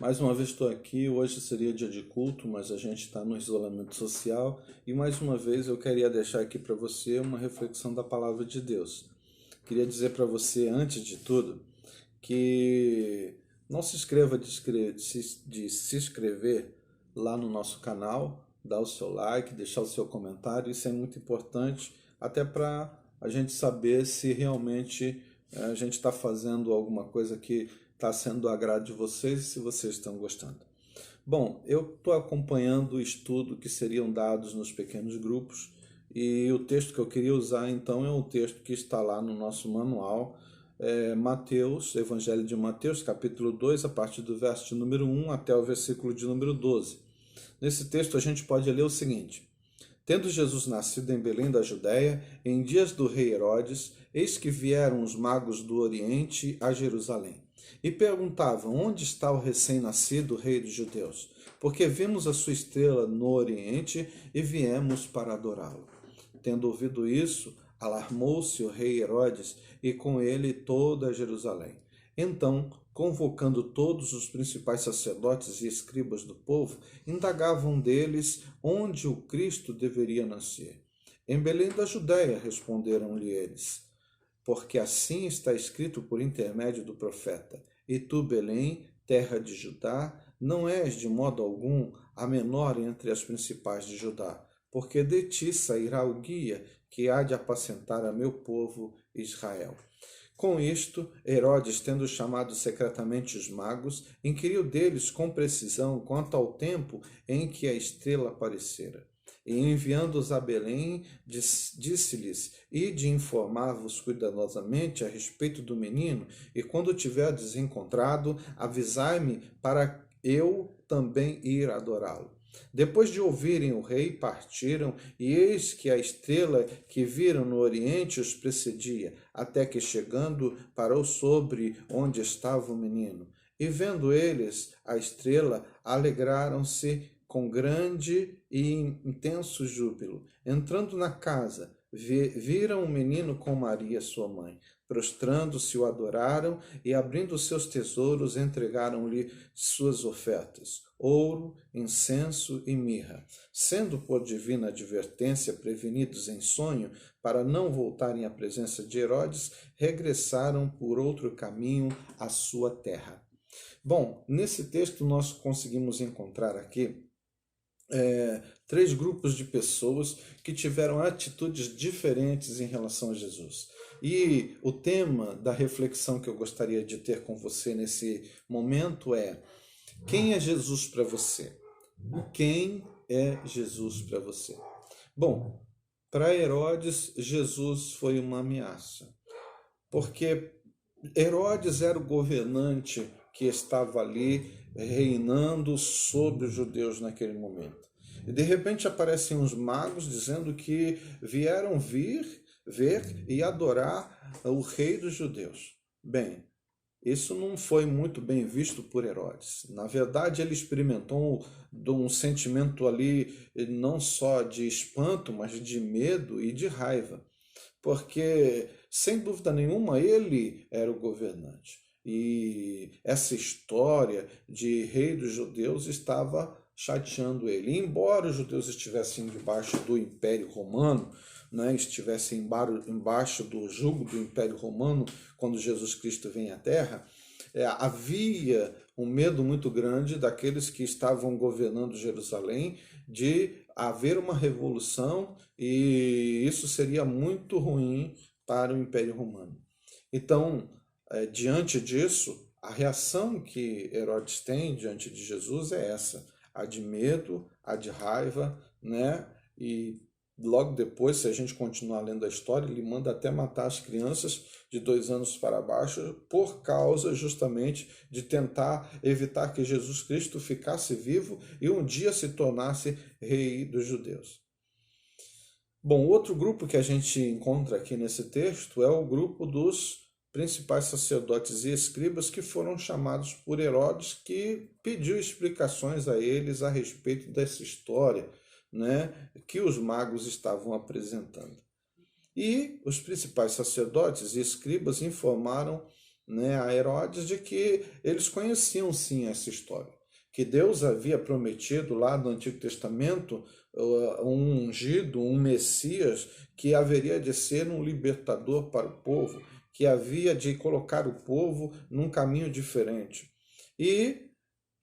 Mais uma vez estou aqui. Hoje seria dia de culto, mas a gente está no isolamento social e mais uma vez eu queria deixar aqui para você uma reflexão da palavra de Deus. Queria dizer para você, antes de tudo, que não se esqueva de se inscrever lá no nosso canal, dar o seu like, deixar o seu comentário. Isso é muito importante, até para a gente saber se realmente a gente está fazendo alguma coisa que está sendo do agrado de vocês e se vocês estão gostando. Bom, eu estou acompanhando o estudo que seriam dados nos pequenos grupos e o texto que eu queria usar então é um texto que está lá no nosso manual, Mateus, Evangelho de Mateus, capítulo 2, a partir do verso de número 1 até o versículo de número 12. Nesse texto a gente pode ler o seguinte: Tendo Jesus nascido em Belém da Judéia, em dias do rei Herodes, eis que vieram os magos do Oriente a Jerusalém. E perguntavam: Onde está o recém-nascido rei dos judeus? Porque vimos a sua estrela no Oriente e viemos para adorá-lo. Tendo ouvido isso, alarmou-se o rei Herodes e com ele toda Jerusalém. Então, convocando todos os principais sacerdotes e escribas do povo, indagavam deles onde o Cristo deveria nascer. Em Belém da Judéia, responderam-lhe eles, porque assim está escrito por intermédio do profeta: E tu, Belém, terra de Judá, não és de modo algum a menor entre as principais de Judá, porque de ti sairá o guia que há de apacentar a meu povo Israel. Com isto, Herodes, tendo chamado secretamente os magos, inquiriu deles com precisão quanto ao tempo em que a estrela aparecera. E enviando-os a Belém, disse-lhes: Ide informar-vos cuidadosamente a respeito do menino, e quando o tiverdes encontrado, avisai-me para eu também ir adorá-lo. Depois de ouvirem o rei, partiram, e eis que a estrela que viram no oriente os precedia, até que, chegando, parou sobre onde estava o menino. E vendo eles a estrela, alegraram-se com grande e intenso júbilo. Entrando na casa, viram o menino com Maria, sua mãe. Prostrando-se, o adoraram e, abrindo seus tesouros, entregaram-lhe suas ofertas: ouro, incenso e mirra. Sendo por divina advertência prevenidos em sonho, para não voltarem à presença de Herodes, regressaram por outro caminho à sua terra. Bom, nesse texto nós conseguimos encontrar aqui três grupos de pessoas que tiveram atitudes diferentes em relação a Jesus. E o tema da reflexão que eu gostaria de ter com você nesse momento é: quem é Jesus para você? Quem é Jesus para você? Bom, para Herodes, Jesus foi uma ameaça, porque Herodes era o governante que estava ali reinando sobre os judeus naquele momento. E de repente aparecem uns magos dizendo que vieram ver e adorar o rei dos judeus. Bem, isso não foi muito bem visto por Herodes. Na verdade, ele experimentou um sentimento ali não só de espanto, mas de medo e de raiva, porque, sem dúvida nenhuma, ele era o governante. E essa história de rei dos judeus estava chateando ele. E embora os judeus estivessem debaixo do Império Romano, né, estivessem embaixo do jugo do Império Romano, quando Jesus Cristo vem à Terra, havia um medo muito grande daqueles que estavam governando Jerusalém de haver uma revolução, e isso seria muito ruim para o Império Romano. Então, diante disso, a reação que Herodes tem diante de Jesus é essa: a de medo, a de raiva, né? E logo depois, se a gente continuar lendo a história, ele manda até matar as crianças de 2 anos para baixo, por causa justamente de tentar evitar que Jesus Cristo ficasse vivo e um dia se tornasse rei dos judeus. Bom, outro grupo que a gente encontra aqui nesse texto é o grupo dos principais sacerdotes e escribas, que foram chamados por Herodes, que pediu explicações a eles a respeito dessa história, né, que os magos estavam apresentando. E os principais sacerdotes e escribas informaram né, a Herodes de que eles conheciam sim essa história, que Deus havia prometido lá no Antigo Testamento um ungido, um Messias que haveria de ser um libertador para o povo, que havia de colocar o povo num caminho diferente e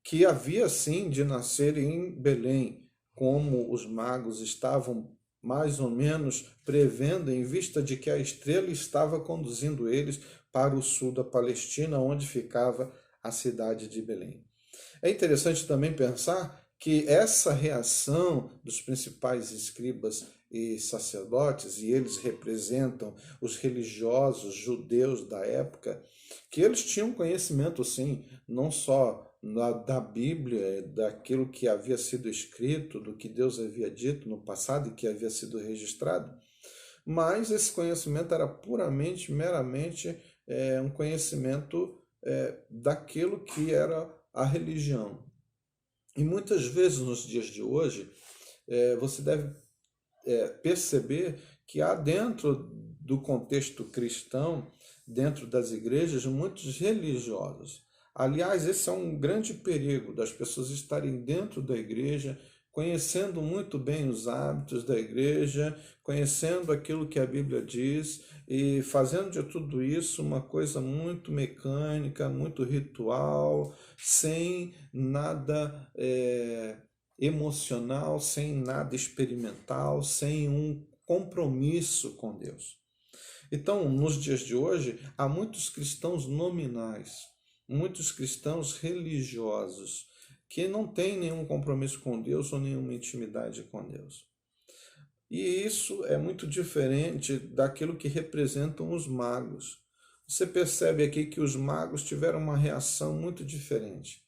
que havia sim de nascer em Belém, como os magos estavam mais ou menos prevendo, em vista de que a estrela estava conduzindo eles para o sul da Palestina, onde ficava a cidade de Belém. É interessante também pensar que essa reação dos principais escribas e sacerdotes, e eles representam os religiosos judeus da época, que eles tinham conhecimento, sim, não só da Bíblia, daquilo que havia sido escrito, do que Deus havia dito no passado e que havia sido registrado, mas esse conhecimento era puramente, meramente um conhecimento daquilo que era a religião. E muitas vezes nos dias de hoje, você deve perceber que há dentro do contexto cristão, dentro das igrejas, muitos religiosos. Aliás, esse é um grande perigo das pessoas estarem dentro da igreja, conhecendo muito bem os hábitos da igreja, conhecendo aquilo que a Bíblia diz e fazendo de tudo isso uma coisa muito mecânica, muito ritual, sem nada emocional, sem nada experimental, sem um compromisso com Deus. Então, nos dias de hoje, há muitos cristãos nominais, muitos cristãos religiosos, que não têm nenhum compromisso com Deus ou nenhuma intimidade com Deus. E isso é muito diferente daquilo que representam os magos. Você percebe aqui que os magos tiveram uma reação muito diferente.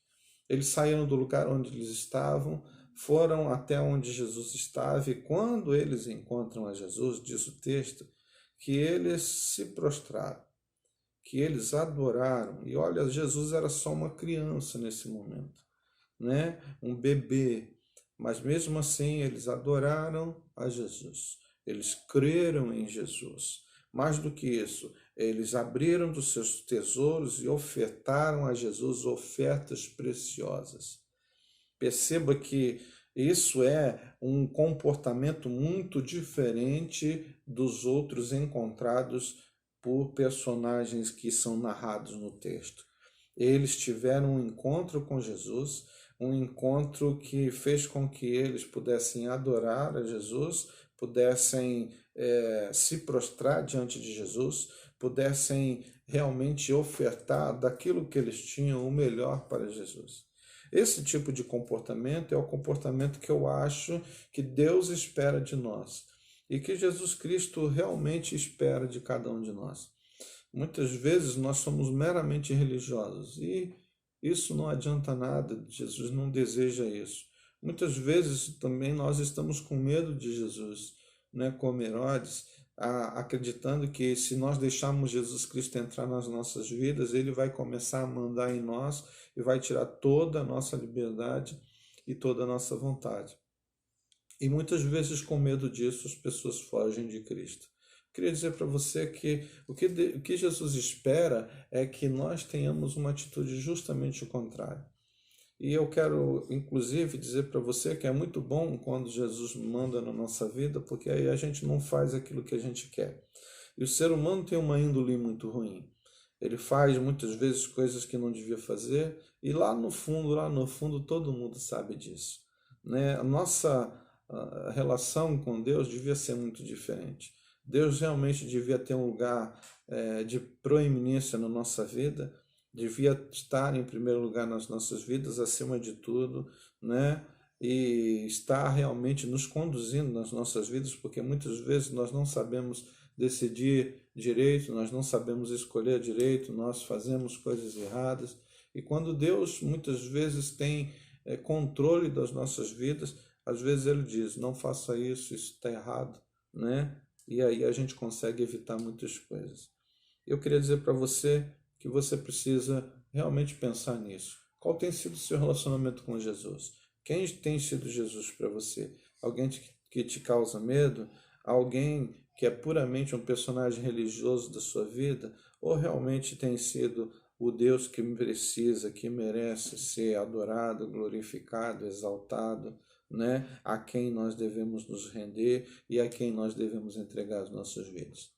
Eles saíram do lugar onde eles estavam, foram até onde Jesus estava, e quando eles encontram a Jesus, diz o texto, que eles se prostraram, que eles adoraram. E olha, Jesus era só uma criança nesse momento, né? Um bebê. Mas mesmo assim, eles adoraram a Jesus. Eles creram em Jesus. Mais do que isso, eles abriram dos seus tesouros e ofertaram a Jesus ofertas preciosas. Perceba que isso é um comportamento muito diferente dos outros encontrados por personagens que são narrados no texto. Eles tiveram um encontro com Jesus, um encontro que fez com que eles pudessem adorar a Jesus, pudessem se prostrar diante de Jesus, pudessem realmente ofertar daquilo que eles tinham o melhor para Jesus. Esse tipo de comportamento é o comportamento que eu acho que Deus espera de nós e que Jesus Cristo realmente espera de cada um de nós. Muitas vezes nós somos meramente religiosos e isso não adianta nada, Jesus não deseja isso. Muitas vezes também nós estamos com medo de Jesus, né, como Herodes, acreditando que se nós deixarmos Jesus Cristo entrar nas nossas vidas, ele vai começar a mandar em nós e vai tirar toda a nossa liberdade e toda a nossa vontade. E muitas vezes, com medo disso, as pessoas fogem de Cristo. Queria dizer para você que o que Jesus espera é que nós tenhamos uma atitude justamente o contrário. E eu quero, inclusive, dizer para você que é muito bom quando Jesus manda na nossa vida, porque aí a gente não faz aquilo que a gente quer. E o ser humano tem uma índole muito ruim. Ele faz muitas vezes coisas que não devia fazer, e lá no fundo, todo mundo sabe disso, né? A nossa relação com Deus devia ser muito diferente. Deus realmente devia ter um lugar de proeminência na nossa vida, devia estar em primeiro lugar nas nossas vidas, acima de tudo, né? E estar realmente nos conduzindo nas nossas vidas, porque muitas vezes nós não sabemos decidir direito, nós não sabemos escolher direito, nós fazemos coisas erradas. E quando Deus muitas vezes tem controle das nossas vidas, às vezes Ele diz, não faça isso, isso está errado, né? E aí a gente consegue evitar muitas coisas. Eu queria dizer para você que você precisa realmente pensar nisso. Qual tem sido o seu relacionamento com Jesus? Quem tem sido Jesus para você? Alguém que te causa medo? Alguém que é puramente um personagem religioso da sua vida, ou realmente tem sido o Deus que precisa, que merece ser adorado, glorificado, exaltado, né? A quem nós devemos nos render e a quem nós devemos entregar as nossas vidas.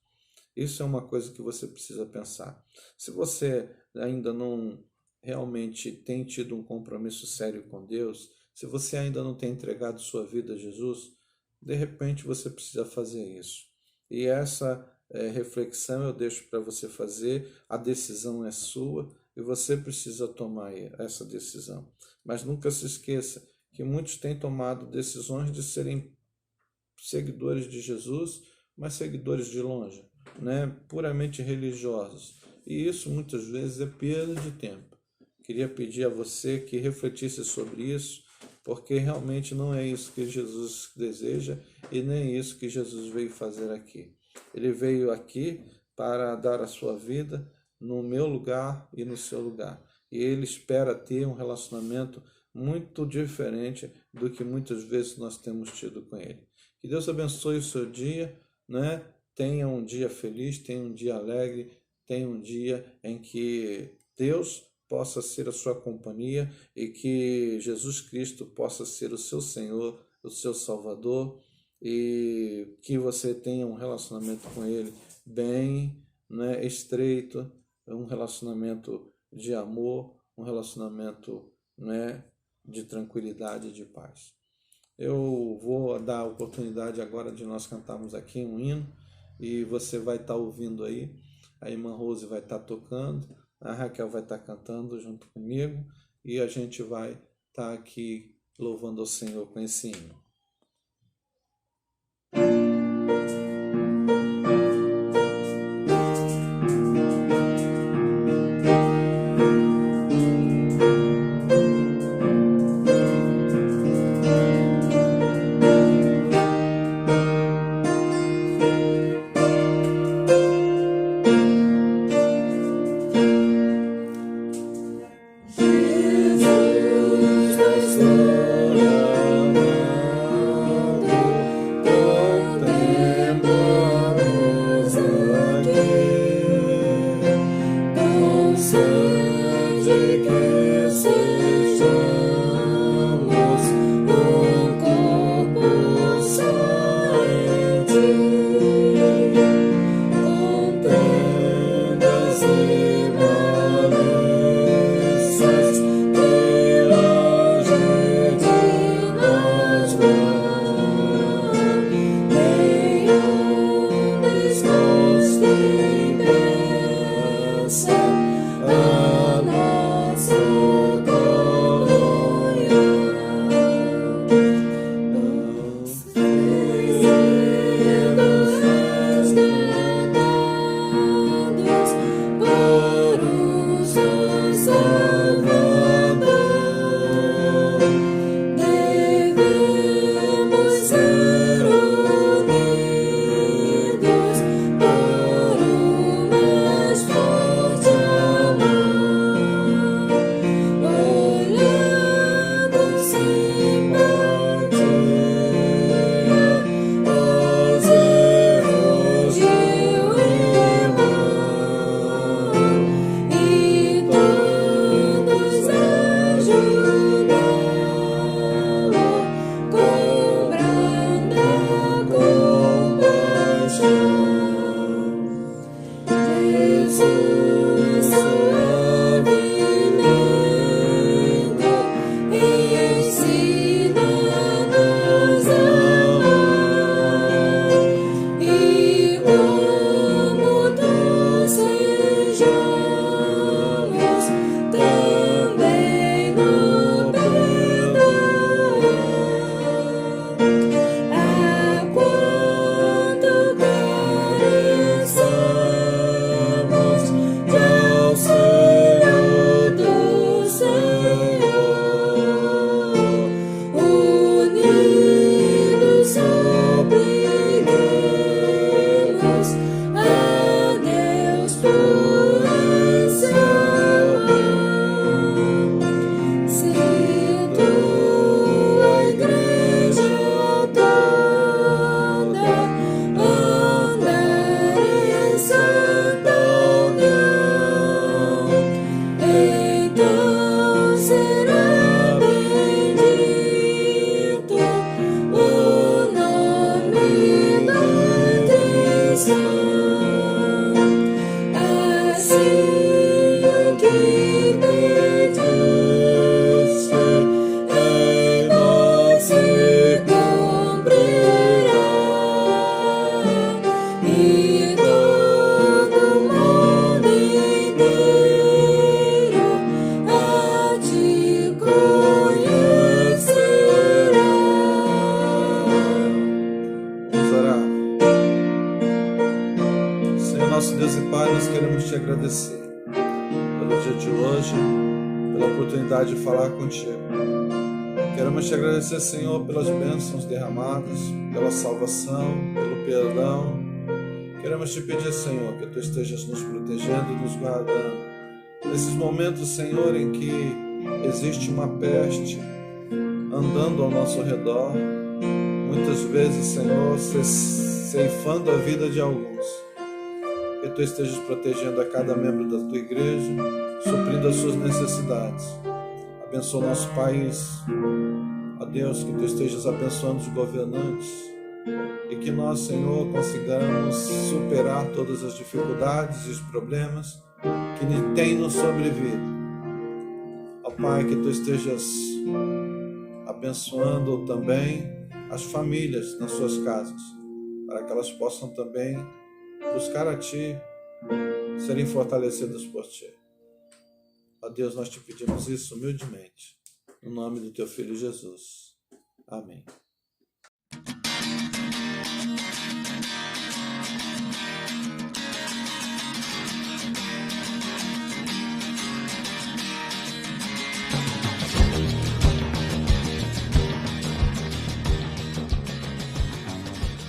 Isso é uma coisa que você precisa pensar. Se você ainda não realmente tem tido um compromisso sério com Deus, se você ainda não tem entregado sua vida a Jesus, de repente você precisa fazer isso. E essa reflexão eu deixo para você fazer, a decisão é sua e você precisa tomar essa decisão. Mas nunca se esqueça que muitos têm tomado decisões de serem seguidores de Jesus, mas seguidores de longe, né? Puramente religiosos. E isso muitas vezes é perda de tempo. Queria pedir a você que refletisse sobre isso, porque realmente não é isso que Jesus deseja e nem isso que Jesus veio fazer aqui. Ele veio aqui para dar a sua vida no meu lugar e no seu lugar. E ele espera ter um relacionamento muito diferente do que muitas vezes nós temos tido com ele. Que Deus abençoe o seu dia, né? Tenha um dia feliz, tenha um dia alegre, tenha um dia em que Deus possa ser a sua companhia e que Jesus Cristo possa ser o seu Senhor, o seu Salvador, e que você tenha um relacionamento com Ele bem, né, estreito, um relacionamento de amor, um relacionamento, né, de tranquilidade e de paz. Eu vou dar a oportunidade agora de nós cantarmos aqui um hino e você vai estar ouvindo aí, a irmã Rose vai estar tocando, a Raquel vai estar cantando junto comigo e a gente vai estar aqui louvando ao Senhor com esse hino. Jesus, agradecer pelo dia de hoje, pela oportunidade de falar contigo. Queremos te agradecer, Senhor, pelas bênçãos derramadas, pela salvação, pelo perdão. Queremos te pedir, Senhor, que Tu estejas nos protegendo e nos guardando. Nesses momentos, Senhor, em que existe uma peste andando ao nosso redor, muitas vezes, Senhor, ceifando a vida de alguns. Que Tu estejas protegendo a cada membro da Tua igreja, suprindo as suas necessidades. Abençoa o nosso país. Ó Deus, que Tu estejas abençoando os governantes e que nós, Senhor, consigamos superar todas as dificuldades e os problemas que tem nos sobrevivido. Ó Pai, que Tu estejas abençoando também as famílias nas suas casas, para que elas possam também buscar a Ti, serem fortalecidas por Ti. Ó Deus, nós Te pedimos isso humildemente, no nome do Teu Filho Jesus. Amém.